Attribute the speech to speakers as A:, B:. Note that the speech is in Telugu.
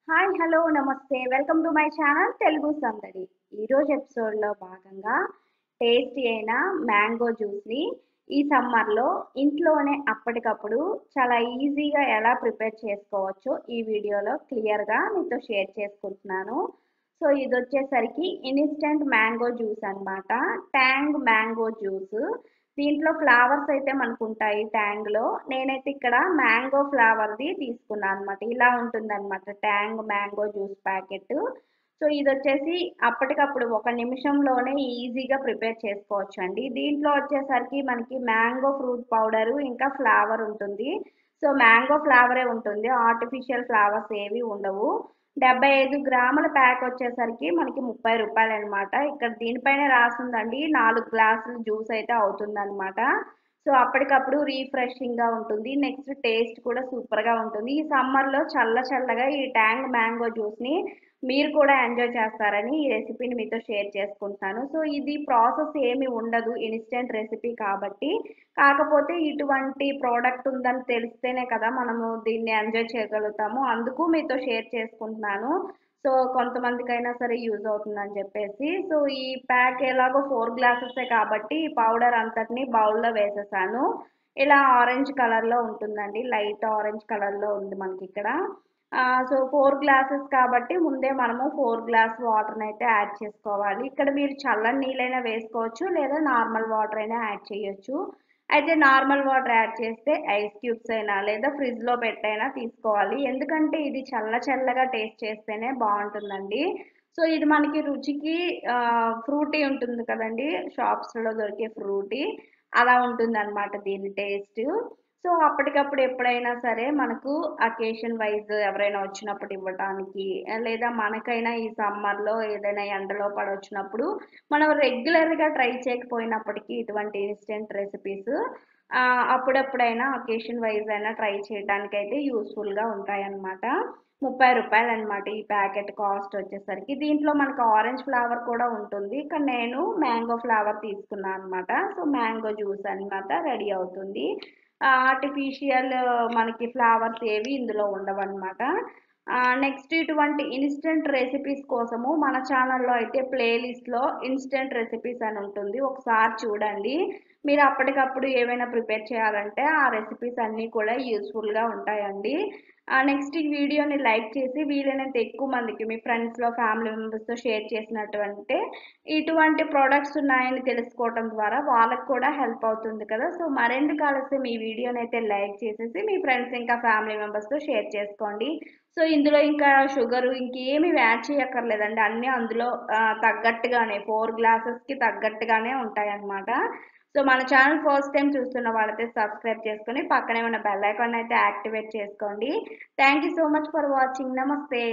A: హాయ్ హలో నమస్తే welcome to my channel Telugu సందడి. ఈరోజు ఎపిసోడ్లో భాగంగా టేస్టీ అయిన మ్యాంగో జ్యూస్ని ఈ సమ్మర్లో ఇంట్లోనే అప్పటికప్పుడు చాలా ఈజీగా ఎలా ప్రిపేర్ చేసుకోవచ్చో ఈ వీడియోలో క్లియర్గా మీతో షేర్ చేసుకుంటున్నాను. సో ఇది వచ్చేసరికి ఇన్స్టెంట్ మ్యాంగో జ్యూస్ అన్నమాట. ట్యాంగ్ మ్యాంగో జ్యూస్. దీంట్లో ఫ్లేవర్స్ అయితే మనకు ఉంటాయి ట్యాంగ్లో. నేనైతే ఇక్కడ మ్యాంగో ఫ్లేవర్ది తీసుకున్నాను అనమాట. ఇలా ఉంటుందన్నమాట ట్యాంగ్ మ్యాంగో జ్యూస్ ప్యాకెట్. సో ఇది వచ్చేసి అప్పటికప్పుడు ఒక నిమిషంలోనే ఈజీగా ప్రిపేర్ చేసుకోవచ్చు అండి. దీంట్లో వచ్చేసరికి మనకి మ్యాంగో ఫ్రూట్ పౌడరు ఇంకా ఫ్లేవర్ ఉంటుంది. సో మ్యాంగో ఫ్లేవరే ఉంటుంది, ఆర్టిఫిషియల్ ఫ్లేవర్స్ ఏవి ఉండవు. 75 గ్రాముల ప్యాక్ వచ్చేసరికి మనకి 30 రూపాయలు అనమాట. ఇక్కడ దీనిపైనే రాసిందండి 4 గ్లాసులు జ్యూస్ అయితే అవుతుందన్నమాట. సో అప్పటికప్పుడు రీఫ్రెషింగ్గా ఉంటుంది. నెక్స్ట్ టేస్ట్ కూడా సూపర్గా ఉంటుంది. ఈ సమ్మర్లో చల్ల చల్లగా ఈ ట్యాంగ్ మ్యాంగో జ్యూస్ని మీరు కూడా ఎంజాయ్ చేస్తారని ఈ రెసిపీని మీతో షేర్ చేసుకుంటున్నాను. సో ఇది ప్రాసెస్ ఏమి ఉండదు, ఇన్స్టెంట్ రెసిపీ కాబట్టి. కాకపోతే ఇటువంటి ప్రోడక్ట్ ఉందని తెలిస్తేనే కదా మనము దీన్ని ఎంజాయ్ చేయగలుగుతాము. అందుకు మీతో షేర్ చేసుకుంటున్నాను. సో కొంతమందికైనా సరే యూజ్ అవుతుందని చెప్పేసి. సో ఈ ప్యాక్ ఎలాగో 4 గ్లాసెసే కాబట్టి ఈ పౌడర్ అంతటిని బౌల్లో వేసేసాను. ఇలా ఆరెంజ్ కలర్లో ఉంటుందండి, లైట్ ఆరెంజ్ కలర్లో ఉంది మనకి ఇక్కడ. సో 4 గ్లాసెస్ కాబట్టి ముందే మనము 4 గ్లాస్ వాటర్ని అయితే యాడ్ చేసుకోవాలి. ఇక్కడ మీరు చల్లని నీళ్ళైనా వేసుకోవచ్చు, లేదా నార్మల్ వాటర్ అయినా యాడ్ చేయొచ్చు. అయితే నార్మల్ వాటర్ యాడ్ చేస్తే ఐస్ క్యూబ్స్ అయినా లేదా ఫ్రిడ్జ్లో పెట్టైనా తీసుకోవాలి. ఎందుకంటే ఇది చల్లగా టేస్ట్ చేస్తేనే బాగుంటుందండి. సో ఇది మనకి రుచికి ఫ్రూటీ ఉంటుంది కదండి, షాప్స్లో దొరికే ఫ్రూటీ అలా ఉంటుంది అనమాట దీని టేస్ట్. సో అప్పటికప్పుడు ఎప్పుడైనా సరే మనకు అకేషన్ వైజ్ ఎవరైనా వచ్చినప్పుడు ఇవ్వడానికి, లేదా మనకైనా ఈ సమ్మర్లో ఏదైనా ఎండలో పడొచ్చినప్పుడు మనం రెగ్యులర్గా ట్రై చేయకపోయినప్పటికీ ఇటువంటి ఇన్స్టెంట్ రెసిపీస్ అప్పుడప్పుడైనా అకేషన్ వైజ్ అయినా ట్రై చేయడానికి అయితే యూస్ఫుల్గా ఉంటాయన్నమాట. 30 రూపాయలు అనమాట ఈ ప్యాకెట్ కాస్ట్ వచ్చేసరికి. దీంట్లో మనకు ఆరెంజ్ ఫ్లేవర్ కూడా ఉంటుంది, కానీ నేను మ్యాంగో ఫ్లేవర్ తీసుకున్నాను అనమాట. సో మ్యాంగో జ్యూస్ అనమాట రెడీ అవుతుంది. ఆర్టిఫిషియల్ మనకి ఫ్లేవర్స్ ఏవి ఇందులో ఉండవన్నమాట. నెక్స్ట్ ఇటువంటి ఇన్స్టెంట్ రెసిపీస్ కోసము మన ఛానల్లో అయితే ప్లేలిస్ట్లో ఇన్స్టెంట్ రెసిపీస్ అని ఉంటుంది, ఒకసారి చూడండి. మీరు అప్పటికప్పుడు ఏమైనా ప్రిపేర్ చేయాలంటే ఆ రెసిపీస్ అన్నీ కూడా యూస్ఫుల్గా ఉంటాయండి. నెక్స్ట్ ఈ వీడియోని లైక్ చేసి వీలైనంత ఎక్కువ మందికి మీ ఫ్రెండ్స్లో ఫ్యామిలీ మెంబర్స్తో షేర్ చేసినటువంటి ఇటువంటి ప్రోడక్ట్స్ ఉన్నాయని తెలుసుకోవడం ద్వారా వాళ్ళకు కూడా హెల్ప్ అవుతుంది కదా. సో మరెందుకు ఆలస్యం, ఈ వీడియోని అయితే లైక్ చేసేసి మీ ఫ్రెండ్స్ ఇంకా ఫ్యామిలీ మెంబర్స్తో షేర్ చేసుకోండి. సో ఇందులో ఇంకా షుగరు ఇంకేమి యాడ్ చేయక్కర్లేదండి, అన్నీ అందులో తగ్గట్టుగానే 4 గ్లాసెస్కి తగ్గట్టుగానే ఉంటాయన్నమాట. సో మన ఛానల్ ఫస్ట్ టైం చూస్తున్న వాళ్ళైతే సబ్స్క్రైబ్ చేసుకొని పక్కనే ఉన్న బెల్ ఐకాన్ అయితే యాక్టివేట్ చేసుకోండి. Thank you so much for watching. నమస్తే.